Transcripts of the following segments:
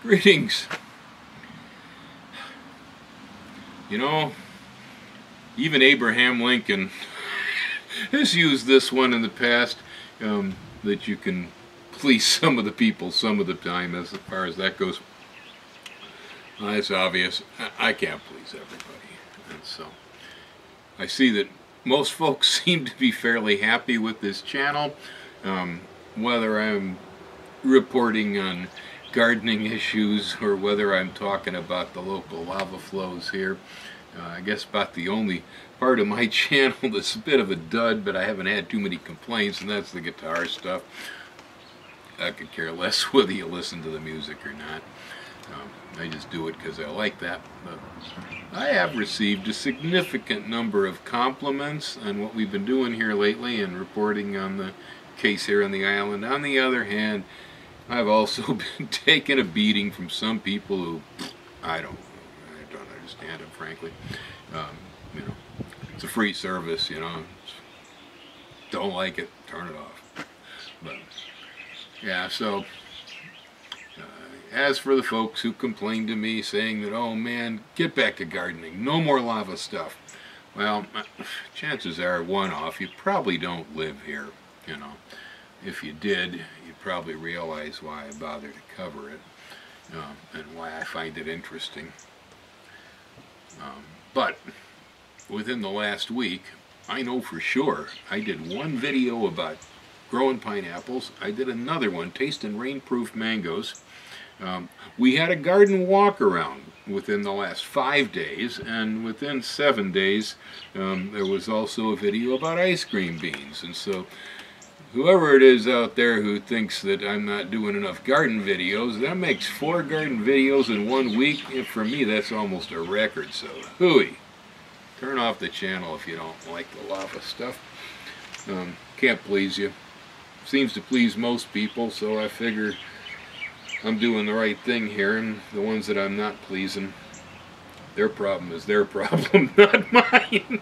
Greetings. You know, even Abraham Lincoln has used this one in the past, that you can please some of the people some of the time as far as that goes. It's obvious. I can't please everybody. And so I see that most folks seem to be fairly happy with this channel. Whether I'm reporting on gardening issues or whether I'm talking about the local lava flows here. I guess about the only part of my channel that's a bit of a dud, but I haven't had too many complaints, and that's the guitar stuff. I could care less whether you listen to the music or not. I just do it because I like that. But I have received a significant number of compliments on what we've been doing here lately and reporting on the case here on the island. On the other hand, I've also been taking a beating from some people who I don't understand it, frankly. You know, it's a free service, you know. Don't like it, turn it off. But yeah, so as for the folks who complained to me saying that, oh man, get back to gardening, no more lava stuff. Well, chances are, one off, you probably don't live here, you know. If you did, you'd probably realize why I bother to cover it, and why I find it interesting. But within the last week, I know for sure, I did one video about growing pineapples. I did another one, tasting rain-proof mangoes. We had a garden walk around within the last 5 days, and within 7 days, there was also a video about ice cream beans. And so whoever it is out there who thinks that I'm not doing enough garden videos, that makes 4 garden videos in 1 week. And for me, that's almost a record. So, hooey. Turn off the channel if you don't like the lava stuff. Can't please you. Seems to please most people, so I figure I'm doing the right thing here, and the ones that I'm not pleasing, their problem is their problem, not mine.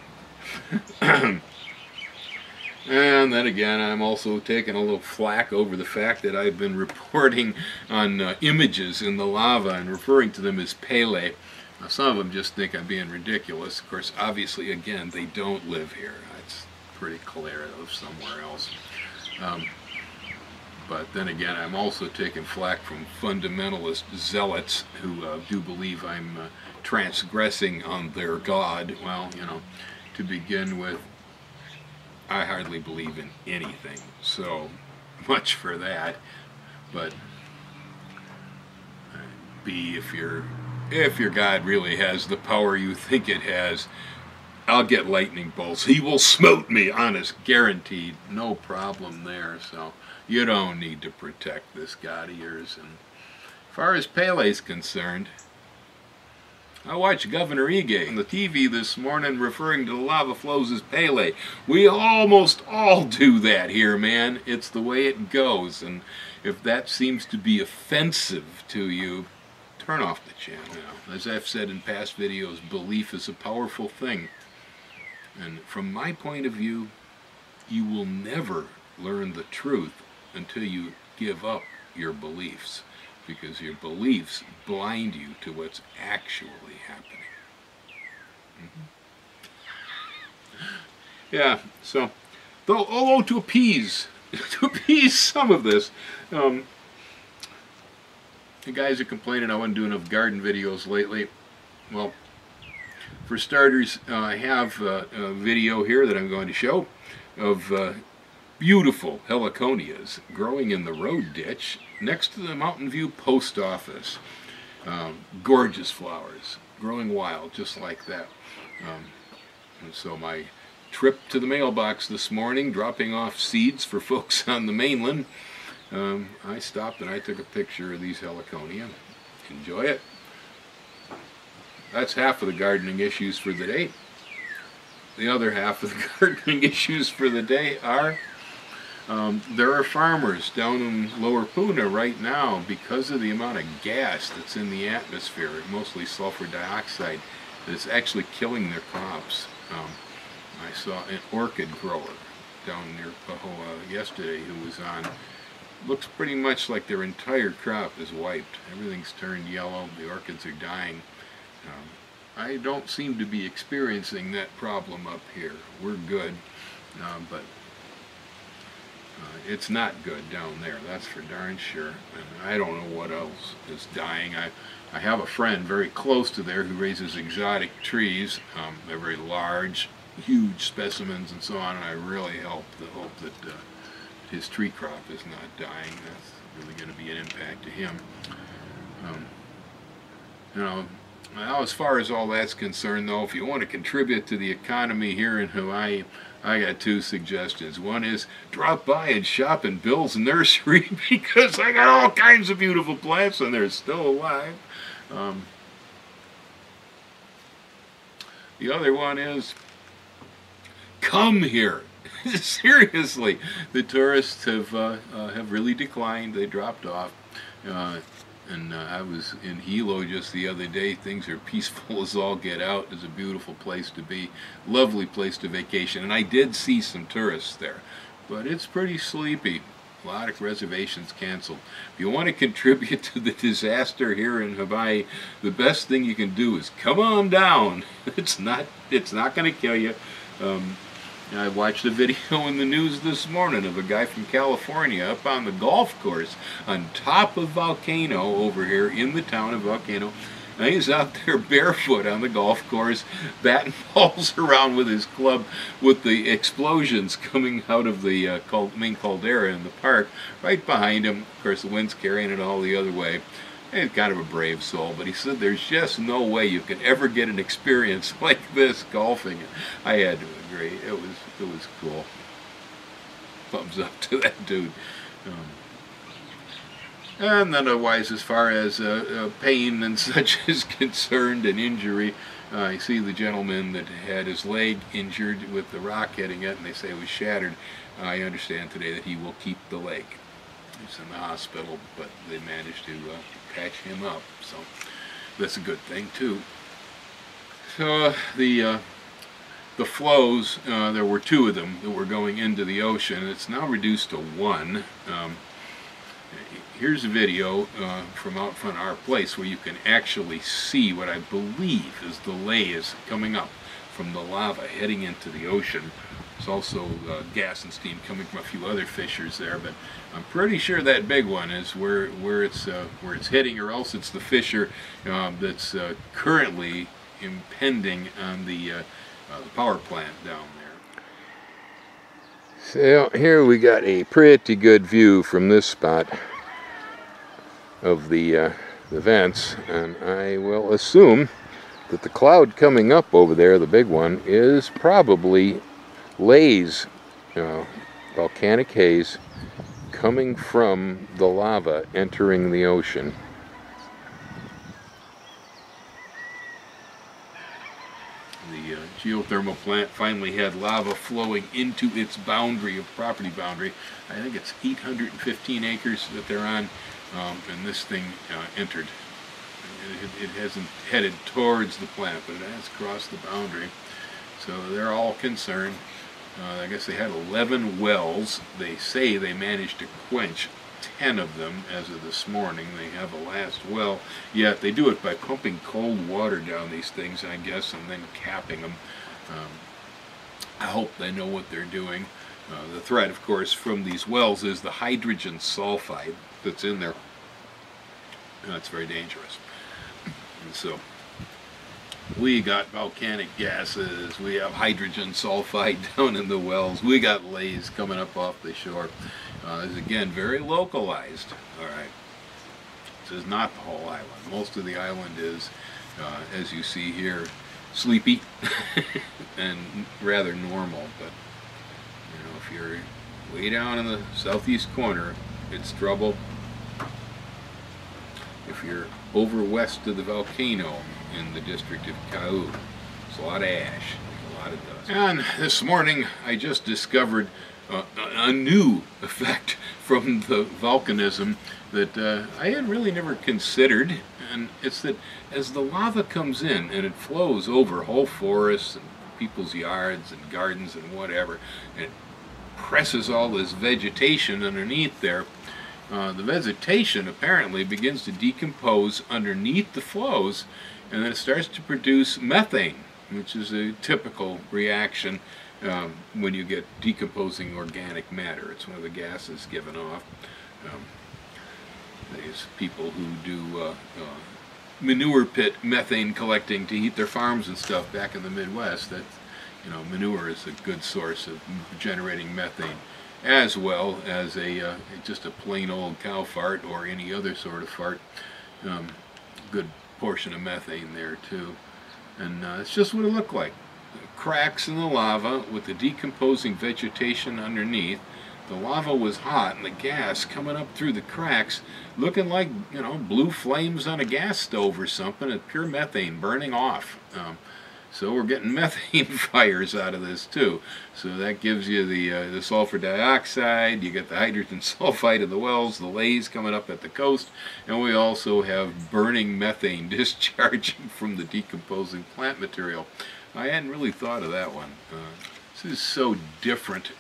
And then again, I'm also taking a little flack over the fact that I've been reporting on images in the lava and referring to them as Pele. Now, some of them just think I'm being ridiculous. Of course, obviously, again, they don't live here. It's pretty clear they live somewhere else. But then again, I'm also taking flack from fundamentalist zealots who do believe I'm transgressing on their God. Well, you know, to begin with, I hardly believe in anything, so much for that. But B, if your God really has the power you think it has, I'll get lightning bolts. He will smote me, honest, guaranteed. No problem there. So you don't need to protect this God of yours. And as far as Pele's concerned, I watched Governor Ige on the TV this morning referring to the lava flows as Pele. We almost all do that here, man. It's the way it goes. And if that seems to be offensive to you, turn off the channel. Now, as I've said in past videos, belief is a powerful thing. And from my point of view, you will never learn the truth until you give up your beliefs, because your beliefs blind you to what's actually happening. Yeah, so, although to appease some of this, the guys are complaining I wasn't doing enough garden videos lately. Well, for starters, I have a video here that I'm going to show of beautiful heliconias growing in the road ditch next to the Mountain View Post Office. Gorgeous flowers, growing wild, just like that. And so my trip to the mailbox this morning, dropping off seeds for folks on the mainland, I stopped and I took a picture of these heliconia. Enjoy it. That's half of the gardening issues for the day. The other half of the gardening issues for the day are there are farmers down in Lower Puna right now, because of the amount of gas that's in the atmosphere, mostly sulfur dioxide, that's actually killing their crops. I saw an orchid grower down near Pahoa yesterday who was on looks pretty much like their entire crop is wiped. Everything's turned yellow. The orchids are dying. I don't seem to be experiencing that problem up here. We're good, but it's not good down there, that's for darn sure. And I don't know what else is dying. I have a friend very close to there who raises exotic trees. They're very large, huge specimens and so on, and I really hope that his tree crop is not dying. That's really going to be an impact to him. Now, as far as all that's concerned, though, if you want to contribute to the economy here in Hawaii, I got two suggestions. One is drop by and shop in Bill's nursery because I got all kinds of beautiful plants and they're still alive. The other one is come here. Seriously, the tourists have really declined. They dropped off. And I was in Hilo just the other day. Things are peaceful as all get out. It's a beautiful place to be, lovely place to vacation. And I did see some tourists there, but it's pretty sleepy. A lot of reservations canceled. If you want to contribute to the disaster here in Hawaii, the best thing you can do is come on down. It's not going to kill you. I watched a video in the news this morning of a guy from California up on the golf course on top of Volcano over here in the town of Volcano. And he's out there barefoot on the golf course, batting balls around with his club with the explosions coming out of the main caldera in the park right behind him. Of course, the wind's carrying it all the other way. He's kind of a brave soul, but he said there's just no way you could ever get an experience like this golfing. I had to agree. It was cool. Thumbs up to that dude. And otherwise, as far as pain and such is concerned and injury, I see the gentleman that had his leg injured with the rock hitting it, and they say it was shattered. I understand today that he will keep the leg. He's in the hospital, but they managed to patch him up, so that's a good thing too. So the flows, there were two of them that were going into the ocean. It's now reduced to one. Here's a video from out front of our place where you can actually see what I believe is the lays coming up from the lava heading into the ocean. There's also gas and steam coming from a few other fissures there, but I'm pretty sure that big one is where it's hitting, or else it's the fissure that's currently impending on the power plant down there. So here we got a pretty good view from this spot of the vents, and I will assume that the cloud coming up over there, the big one, is probably lays, volcanic haze coming from the lava entering the ocean. The geothermal plant finally had lava flowing into its boundary of property boundary. I think it's 815 acres that they're on, and this thing entered. It hasn't headed towards the plant, but it has crossed the boundary. So they're all concerned. I guess they had 11 wells. They say they managed to quench 10 of them as of this morning. They have a last well. Yet they do it by pumping cold water down these things, I guess, and then capping them. I hope they know what they're doing. The threat, of course, from these wells is the hydrogen sulfide that's in there. That's very dangerous. And so we got volcanic gases, we have hydrogen sulfide down in the wells, we got lays coming up off the shore. This is again very localized. Alright, this is not the whole island. Most of the island is, as you see here, sleepy and rather normal, but if you're way down in the southeast corner, it's trouble. If you're over west of the volcano in the district of Kau, it's a lot of ash, a lot of dust. And this morning I just discovered a new effect from the volcanism that I had really never considered, and it's that as the lava comes in and it flows over whole forests and people's yards and gardens and whatever, and it presses all this vegetation underneath there, the vegetation apparently begins to decompose underneath the flows, and then it starts to produce methane, which is a typical reaction when you get decomposing organic matter. It's one of the gases given off. These people who do manure pit methane collecting to heat their farms and stuff back in the Midwest, that, you know, manure is a good source of generating methane, as well as a just a plain old cow fart or any other sort of fart. Good portion of methane there too, and it's just what it looked like. Cracks in the lava with the decomposing vegetation underneath. The lava was hot, and the gas coming up through the cracks, looking like, you know, blue flames on a gas stove or something, and pure methane burning off. So we're getting methane fires out of this too. So that gives you the sulfur dioxide. You get the hydrogen sulfide in the wells, the lays coming up at the coast, and we also have burning methane discharging from the decomposing plant material. I hadn't really thought of that one. This is so different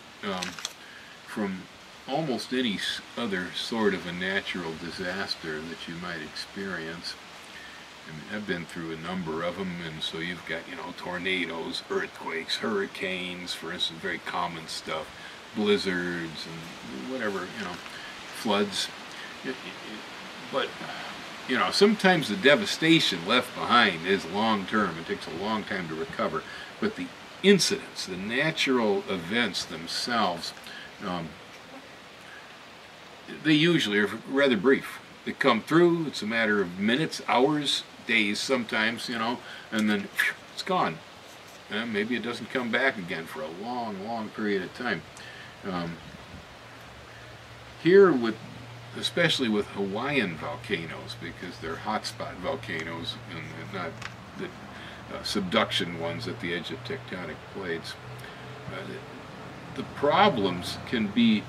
from almost any other sort of a natural disaster that you might experience. I mean, I've been through a number of them, and so you've got, you know, tornadoes, earthquakes, hurricanes, for instance, very common stuff, blizzards, and whatever, you know, floods. But, you know, sometimes the devastation left behind is long-term. It takes a long time to recover. But the incidents, the natural events themselves, they usually are rather brief. They come through, it's a matter of minutes, hours, days sometimes, you know, and then phew, it's gone. And maybe it doesn't come back again for a long, long period of time. Here, especially with Hawaiian volcanoes, because they're hotspot volcanoes and not the subduction ones at the edge of tectonic plates, the problems can be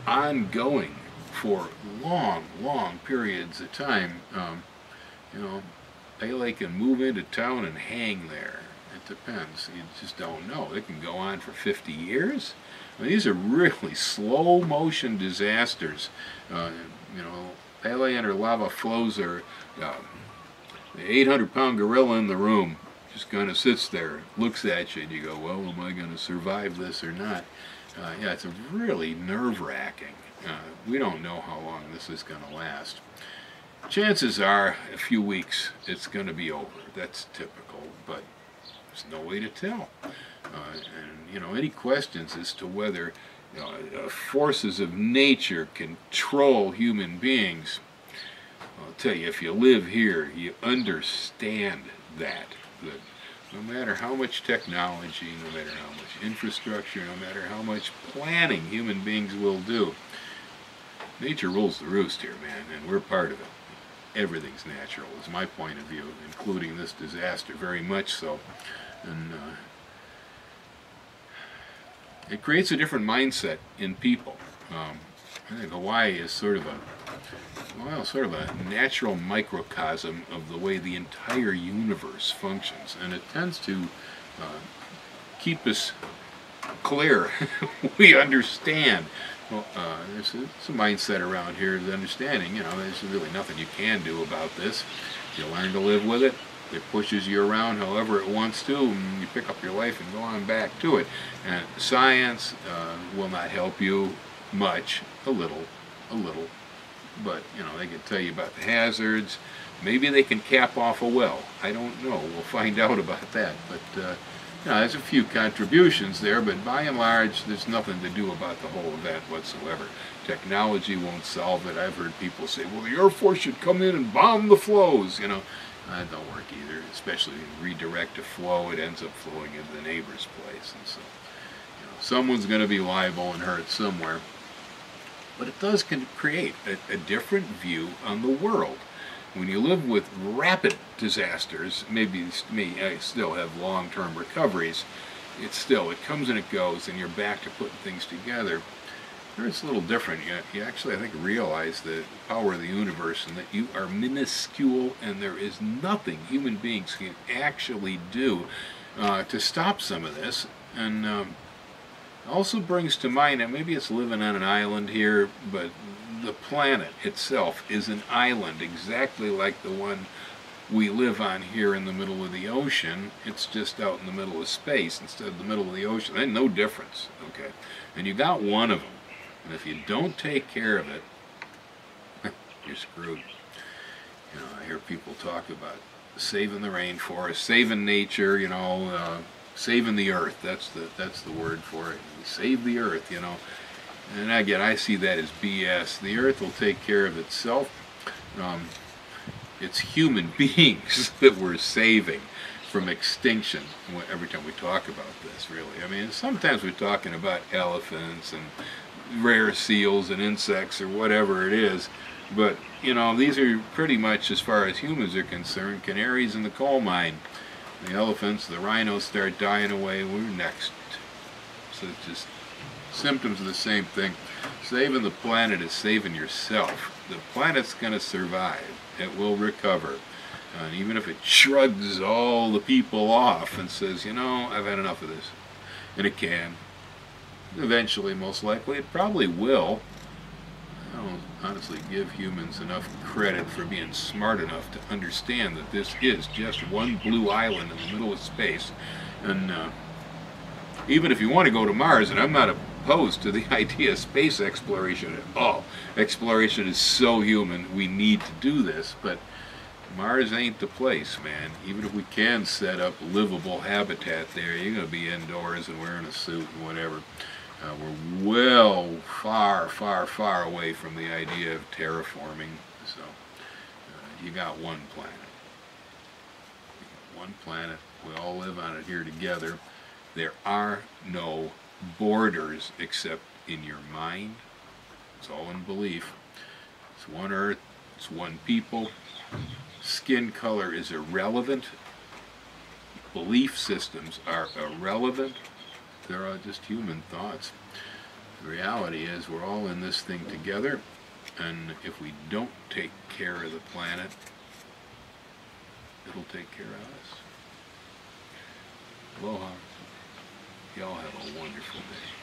ongoing for long, long periods of time. You know, Pele can move into town and hang there. It depends. You just don't know. It can go on for 50 years. I mean, these are really slow motion disasters. You know, Pele and her lava flows are the 800-pound gorilla in the room just kind of sits there, looks at you, and you go, well, am I going to survive this or not? Yeah, it's really nerve-wracking. We don't know how long this is going to last. Chances are, a few weeks, it's going to be over. That's typical, but there's no way to tell. And, you know, any questions as to whether, you know, forces of nature control human beings, I'll tell you, if you live here, you understand that no matter how much technology, no matter how much infrastructure, no matter how much planning human beings will do, nature rules the roost here, man, and we're part of it. Everything's natural, is my point of view, including this disaster, very much so. And it creates a different mindset in people. I think Hawaii is sort of a natural microcosm of the way the entire universe functions, and it tends to keep us clear. We understand. Well, there's a mindset around here of understanding, you know, there's really nothing you can do about this. You learn to live with it. It pushes you around however it wants to, and you pick up your life and go on back to it. And science will not help you much, a little, but, you know, they can tell you about the hazards. Maybe they can cap off a well. I don't know. We'll find out about that. But, you know, there's a few contributions there, but by and large, there's nothing to do about the whole event whatsoever. Technology won't solve it. I've heard people say, well, the Air Force should come in and bomb the flows, you know. That don't work either, especially if you redirect a flow, it ends up flowing into the neighbor's place. And so, you know, someone's going to be liable and hurt somewhere. But it does create a different view on the world. When you live with rapid disasters, maybe I still have long-term recoveries, it comes and it goes, and you're back to putting things together. It's a little different. You actually, I think, realize the power of the universe and that you are minuscule and there is nothing human beings can actually do to stop some of this. And also brings to mind, and maybe it's living on an island here, but the planet itself is an island, exactly like the one we live on here in the middle of the ocean. It's just out in the middle of space instead of the middle of the ocean. There's no difference, okay? And you got one of them, and if you don't take care of it, you're screwed. You know, I hear people talk about saving the rainforest, saving nature, you know, saving the earth. That's the word for it. Save the earth, you know. And again, I see that as BS. The earth will take care of itself. It's human beings that we're saving from extinction every time we talk about this, really. I mean, sometimes we're talking about elephants and rare seals and insects or whatever it is, but, you know, these are pretty much, as far as humans are concerned, canaries in the coal mine. The elephants, the rhinos start dying away, we're next. So it's just symptoms of the same thing. Saving the planet is saving yourself. The planet's going to survive. It will recover. And even if it shrugs all the people off and says, you know, I've had enough of this. And it can. Eventually, most likely, it probably will. I don't honestly give humans enough credit for being smart enough to understand that this is just one blue island in the middle of space. And even if you want to go to Mars, and I'm not opposed to the idea of space exploration at all. Exploration is so human, we need to do this, but Mars ain't the place, man. Even if we can set up livable habitat there, you're going to be indoors and wearing a suit and whatever. We're well far, far, far away from the idea of terraforming, so you got one planet. You got one planet, we all live on it here together. There are no borders except in your mind. It's all in belief. It's one earth, it's one people. Skin color is irrelevant. Belief systems are irrelevant. They're all just human thoughts. The reality is we're all in this thing together, and if we don't take care of the planet, it'll take care of us. Aloha. Y'all have a wonderful day.